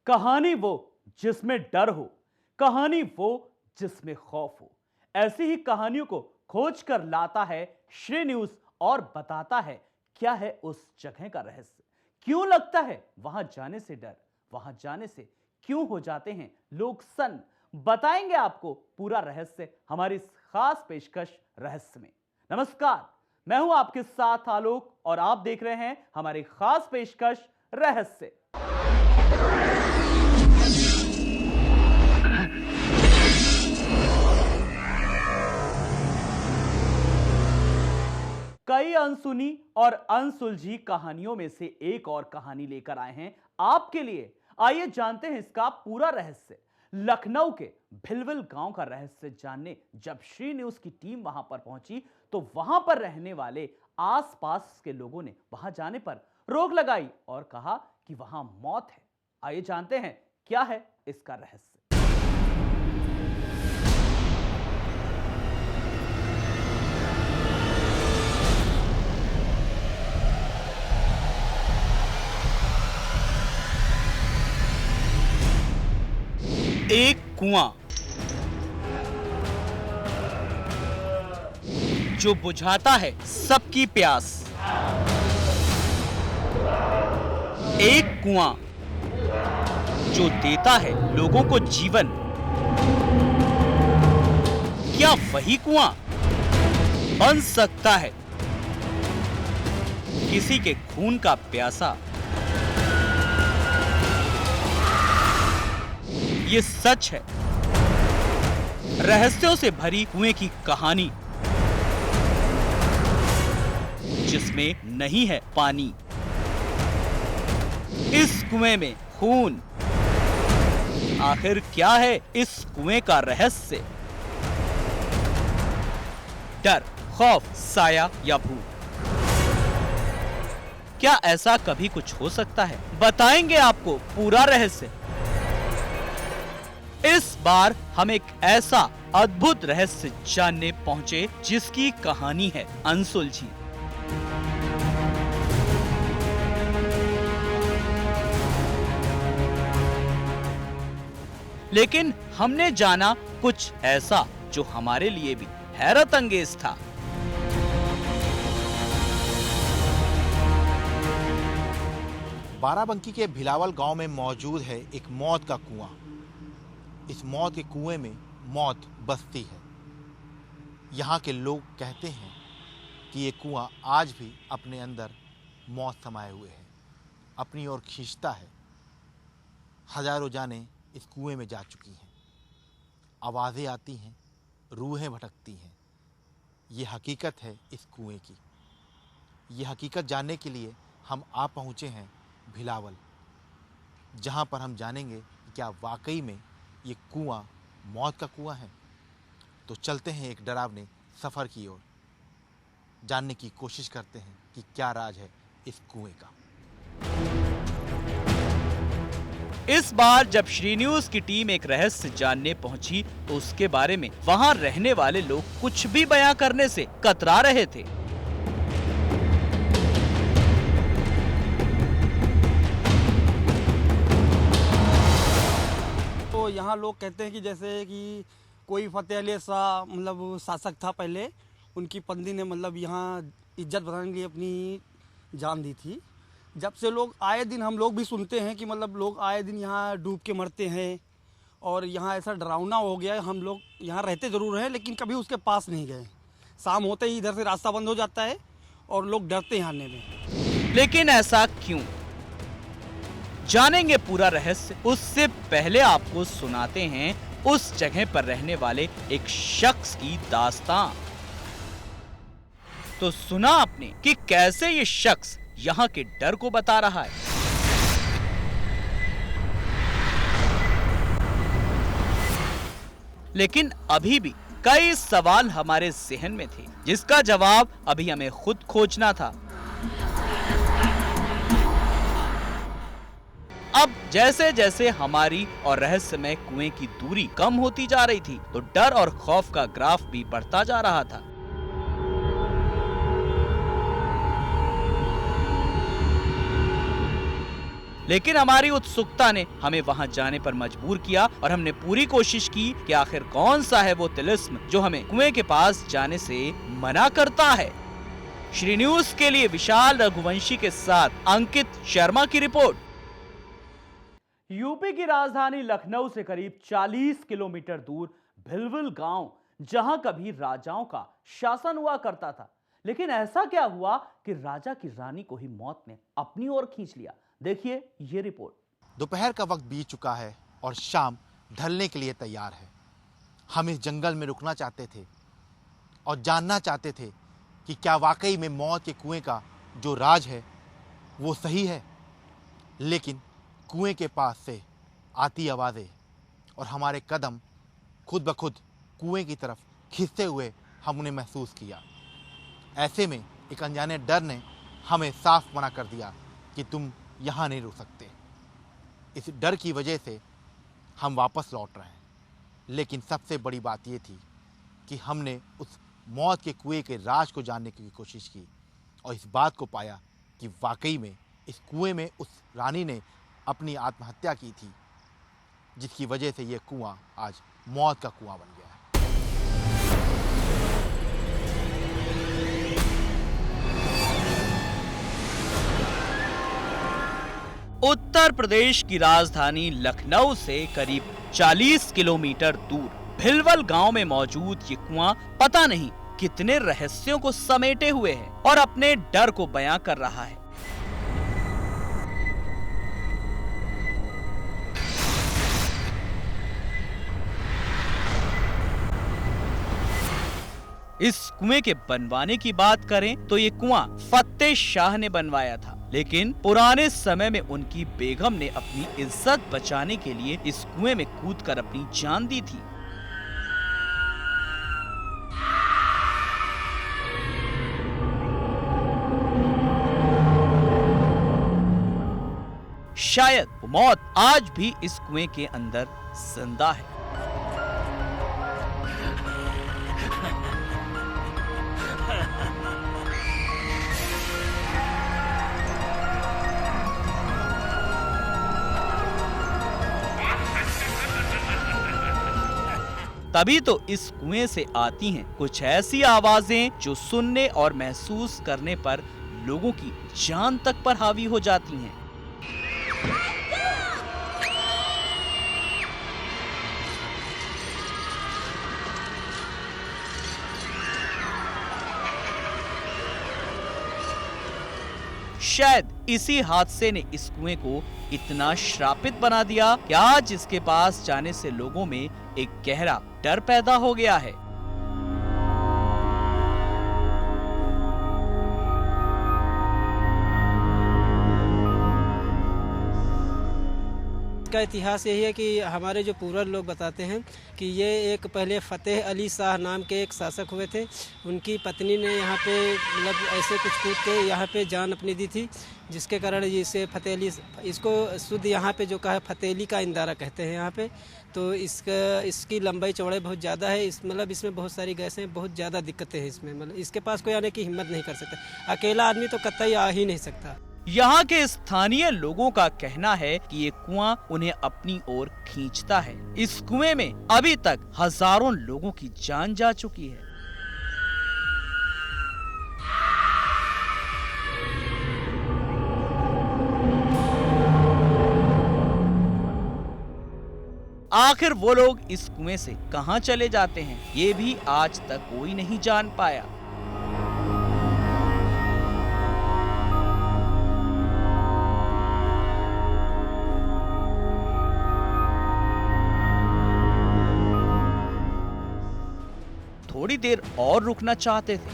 कहानी वो जिसमें डर हो, कहानी वो जिसमें खौफ हो। ऐसी ही कहानियों को खोज कर लाता है श्री न्यूज और बताता है क्या है उस जगह का रहस्य। क्यों लगता है वहां जाने से डर, वहां जाने से क्यों हो जाते हैं लोग सन्न। बताएंगे आपको पूरा रहस्य हमारी इस खास पेशकश रहस्य में। नमस्कार, मैं हूं आपके साथ आलोक और आप देख रहे हैं हमारी खास पेशकश रहस्य। कई अनसुनी और अनसुलझी कहानियों में से एक और कहानी लेकर आए हैं आपके लिए। आइए जानते हैं इसका पूरा रहस्य। लखनऊ के भिलविल गांव का रहस्य जानने जब श्री न्यूज की टीम वहां पर पहुंची तो वहां पर रहने वाले आसपास के लोगों ने वहां जाने पर रोक लगाई और कहा कि वहां मौत है। आइए जानते हैं क्या है इसका रहस्य। एक कुआं जो बुझाता है सबकी प्यास। एक कुआं जो देता है लोगों को जीवन। क्या वही कुआं बन सकता है किसी के खून का प्यासा? ये सच है, रहस्यों से भरी कुएं की कहानी जिसमें नहीं है पानी। इस कुएं में खून। आखिर क्या है इस कुएं का रहस्य? डर, खौफ, साया या भूत? क्या ऐसा कभी कुछ हो सकता है? बताएंगे आपको पूरा रहस्य। इस बार हम एक ऐसा अद्भुत रहस्य जानने पहुंचे जिसकी कहानी है अनसुलझी। लेकिन हमने जाना कुछ ऐसा जो हमारे लिए भी हैरत अंगेज था। बाराबंकी के भिलावल गांव में मौजूद है एक मौत का कुआं। इस मौत के कुएं में मौत बसती है। यहाँ के लोग कहते हैं कि ये कुआं आज भी अपने अंदर मौत समाये हुए है, अपनी ओर खींचता है। हजारों जानें इस कुएं में जा चुकी हैं। आवाज़ें आती हैं, रूहें भटकती हैं। ये हकीकत है इस कुएं की। ये हकीकत जानने के लिए हम आ पहुँचे हैं भिलावल, जहाँ पर हम जानेंगे कि क्या वाकई में ये कुआं मौत का कुआं है। तो चलते हैं एक डरावने सफर की ओर, जानने की कोशिश करते हैं कि क्या राज है इस कुएं का। इस बार जब श्री न्यूज की टीम एक रहस्य जानने पहुंची तो उसके बारे में वहां रहने वाले लोग कुछ भी बयां करने से कतरा रहे थे। यहाँ लोग कहते हैं कि जैसे कि कोई फतेह अली शाह मतलब शासक था पहले, उनकी पत्नी ने मतलब यहाँ इज्जत बढ़ाने के लिए अपनी जान दी थी। जब से लोग आए दिन हम लोग भी सुनते हैं कि मतलब लोग आए दिन यहाँ डूब के मरते हैं और यहाँ ऐसा डरावना हो गया है। हम लोग यहाँ रहते ज़रूर हैं लेकिन कभी उसके पास नहीं गए। शाम होते ही इधर से रास्ता बंद हो जाता है और लोग डरते हैं आने में। लेकिन ऐसा क्यों? जानेंगे पूरा रहस्य। उससे पहले आपको सुनाते हैं उस जगह पर रहने वाले एक शख्स की दास्तान। तो सुना आपने कि कैसे ये शख्स यहाँ के डर को बता रहा है। लेकिन अभी भी कई सवाल हमारे जहन में थे जिसका जवाब अभी हमें खुद खोजना था। अब जैसे जैसे हमारी और रहस्यमय कुएं की दूरी कम होती जा रही थी तो डर और खौफ का ग्राफ भी बढ़ता जा रहा था। लेकिन हमारी उत्सुकता ने हमें वहां जाने पर मजबूर किया और हमने पूरी कोशिश की कि आखिर कौन सा है वो तिलिस्म जो हमें कुएं के पास जाने से मना करता है। श्री न्यूज के लिए विशाल रघुवंशी के साथ अंकित शर्मा की रिपोर्ट। यूपी की राजधानी लखनऊ से करीब 40 किलोमीटर दूर भिलविल गांव, जहां कभी राजाओं का शासन हुआ करता था, लेकिन ऐसा क्या हुआ कि राजा की रानी को ही मौत ने अपनी ओर खींच लिया। देखिए ये रिपोर्ट। दोपहर का वक्त बीत चुका है और शाम ढलने के लिए तैयार है। हम इस जंगल में रुकना चाहते थे और जानना चाहते थे कि क्या वाकई में मौत के कुएं का जो राज है वो सही है। लेकिन कुएं के पास से आती आवाज़ें और हमारे कदम खुद ब खुद कुएं की तरफ खिंचते हुए हमने महसूस किया। ऐसे में एक अनजाने डर ने हमें साफ मना कर दिया कि तुम यहाँ नहीं रुक सकते। इस डर की वजह से हम वापस लौट रहे हैं। लेकिन सबसे बड़ी बात ये थी कि हमने उस मौत के कुएं के राज को जानने की कोशिश की और इस बात को पाया कि वाकई में इस कुएं में उस रानी ने अपनी आत्महत्या की थी, जिसकी वजह से ये कुआं आज मौत का कुआं बन गया है। उत्तर प्रदेश की राजधानी लखनऊ से करीब 40 किलोमीटर दूर भिलवल गांव में मौजूद ये कुआं पता नहीं कितने रहस्यों को समेटे हुए है और अपने डर को बयां कर रहा है। इस कुएं के बनवाने की बात करें तो ये कुआं फतेह शाह ने बनवाया था, लेकिन पुराने समय में उनकी बेगम ने अपनी इज्जत बचाने के लिए इस कुएं में कूदकर अपनी जान दी थी। शायद मौत आज भी इस कुएं के अंदर जिंदा है। तभी तो इस कुएं से आती हैं कुछ ऐसी आवाजें जो सुनने और महसूस करने पर लोगों की जान तक पर हावी हो जाती हैं। शायद इसी हादसे ने इस कुएं को इतना श्रापित बना दिया कि आज इसके पास जाने से लोगों में एक गहरा डर पैदा हो गया है। इसका इतिहास यही है कि हमारे जो पूर्वज लोग बताते हैं कि ये एक पहले फ़तेह अली शाह नाम के एक शासक हुए थे। उनकी पत्नी ने यहाँ पे मतलब ऐसे कुछ कूद के यहाँ पे जान अपनी दी थी, जिसके कारण इसे फ़तेह अली, इसको शुद्ध यहाँ पे जो कहा है फ़तेह अली का इंदारा कहते हैं यहाँ पे। तो इसकी लंबाई चौड़ाई बहुत ज़्यादा है। मतलब इसमें बहुत सारी गैसें, बहुत ज़्यादा दिक्कतें हैं इसमें। मतलब इसके पास कोई आने की हिम्मत नहीं कर सकता। अकेला आदमी तो कतई आ ही नहीं सकता। यहाँ के स्थानीय लोगों का कहना है कि ये कुआं उन्हें अपनी ओर खींचता है। इस कुएं में अभी तक हजारों लोगों की जान जा चुकी है। आखिर वो लोग इस कुएं से कहां चले जाते हैं, ये भी आज तक कोई नहीं जान पाया। थोड़ी देर और रुकना चाहते थे,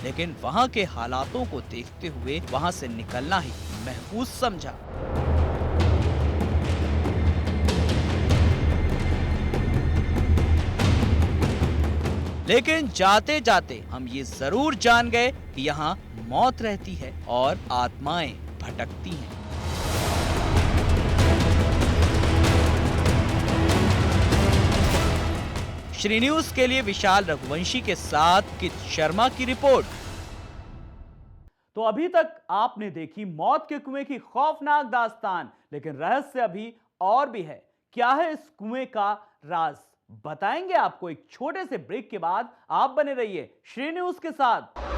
लेकिन वहां के हालातों को देखते हुए वहां से निकलना ही महफूज समझा। लेकिन जाते जाते हम ये जरूर जान गए कि यहाँ मौत रहती है और आत्माएं भटकती हैं। श्री न्यूज के लिए विशाल रघुवंशी के साथ अंकित शर्मा की रिपोर्ट। तो अभी तक आपने देखी मौत के कुएं की खौफनाक दास्तान, लेकिन रहस्य अभी और भी है। क्या है इस कुएं का राज, बताएंगे आपको एक छोटे से ब्रेक के बाद। आप बने रहिए श्री न्यूज के साथ।